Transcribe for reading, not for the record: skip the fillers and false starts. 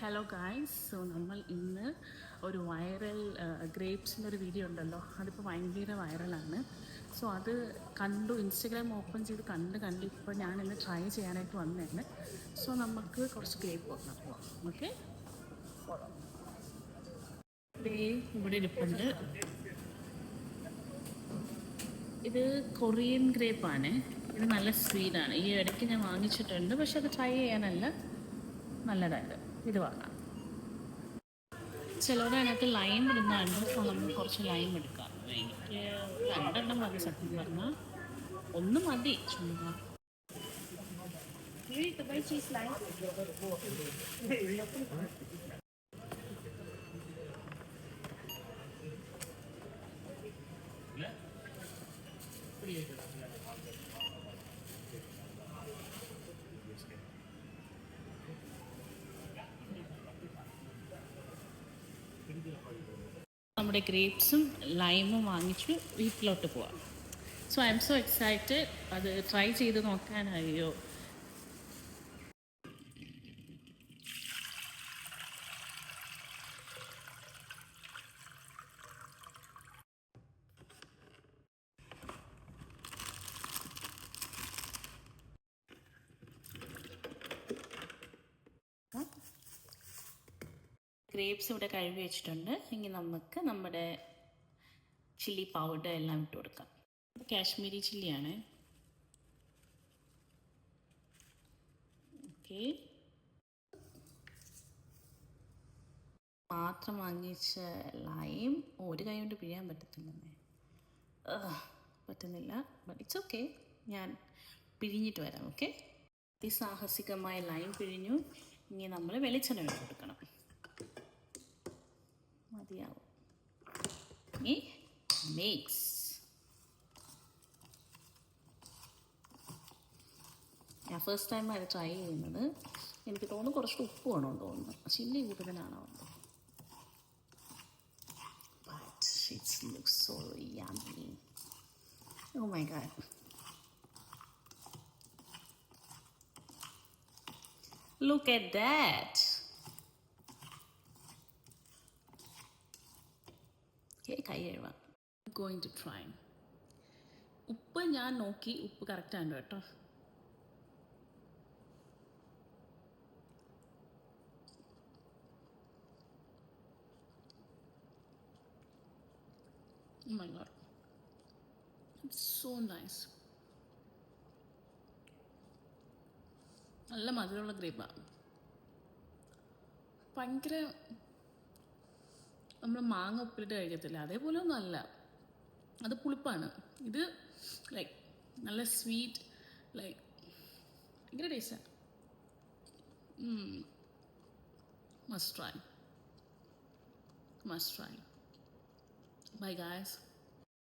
Hello guys. So നമ്മൾ ഇന്ന് ഒരു വൈറൽ ഗ്രേപ്സിൻ്റെ ഒരു വീഡിയോ ഉണ്ടല്ലോ, അതിപ്പോൾ ഭയങ്കര വൈറലാണ്. സോ അത് കണ്ടു, ഇൻസ്റ്റഗ്രാം ഓപ്പൺ ചെയ്ത് കണ്ട് ഇപ്പോൾ ഞാൻ ഇന്ന് ട്രൈ ചെയ്യാനായിട്ട് വന്നതാണ്. സോ നമുക്ക് കുറച്ച് ഗ്രേപ്പ് നോക്കാം. ഓക്കെ, ഇവിടെ ഇരിപ്പുണ്ട്. ഇത് കൊറിയൻ ഗ്രേപ്പാണ്. ഇത് നല്ല സ്വീറ്റാണ്. ഈ ഇടയ്ക്ക് ഞാൻ വാങ്ങിച്ചിട്ടുണ്ട്, പക്ഷെ അത് ട്രൈ ചെയ്യാനല്ല, നല്ലതായത്. ഇത് വാങ്ങാം. ചിലവർ അതിനകത്ത് ലൈം ഇടുന്നുണ്ട്. സോ നമ്മൾ കുറച്ച് ലൈം എടുക്കാം. എനിക്ക് 2 മതി, സത്യം പറഞ്ഞാൽ 1 മതി. ചുമ്മാ നമ്മുടെ ഗ്രേപ്സും ലൈമും വാങ്ങിച്ചു വീട്ടിലോട്ട് പോവാം. So I M so excited. അത് ട്രൈ ചെയ്ത് നോക്കാനായോ. ഗ്രേപ്സ് ഇവിടെ കഴുകി വെച്ചിട്ടുണ്ട്. ഇനി നമുക്ക് നമ്മുടെ ചില്ലി പൗഡർ എല്ലാം ഇട്ട് കൊടുക്കാം. കാശ്മീരി ചില്ലിയാണ്. ഓക്കെ, മാത്രം വാങ്ങിച്ച ലൈം ഒരു കൈ കൊണ്ട് പിഴിയാൻ പറ്റത്തില്ലെന്നേ, പറ്റുന്നില്ല. ബട്ട് ഇറ്റ്സ് ഓക്കെ, ഞാൻ പിഴിഞ്ഞിട്ട് വരാം. ഓക്കെ, അതിസാഹസികമായ ലൈം പിഴിഞ്ഞു. ഇനി നമ്മൾ വെളിച്ചെണ്ണ ഒഴിച്ച് കൊടുക്കണം. മതിയാവും. ഇനി മിക്സ്. ഞാൻ ഫസ്റ്റ് ടൈം അത് ട്രൈ ചെയ്യുന്നത്. എനിക്ക് തോന്നുന്നു കുറച്ച് ഉപ്പ് വേണമെന്ന് തോന്നുന്നു. ചില്ലി കൂടുതലാണോ? But it's looks so yummy. Oh my God. Look at that. കൈ കഴുകാം. Going to try. ഉപ്പ് ഞാൻ നോക്കി, ഉപ്പ് കറക്റ്റാണ് കേട്ടോ. Oh my god, it's so nice. നല്ല മധുരമുള്ള ഗ്രേപ്പാണ്. ഭയങ്കര നമ്മൾ മാങ്ങ ഉപ്പിലിട്ട് കഴിക്കത്തില്ല, അതേപോലെ ഒന്നും അല്ല. അത് പുളിപ്പാണ്. ഇത് ലൈക്ക് നല്ല സ്വീറ്റ്, ലൈക്ക് ഭയങ്കര ടേസ്റ്റാണ്. Must try. Bye guys.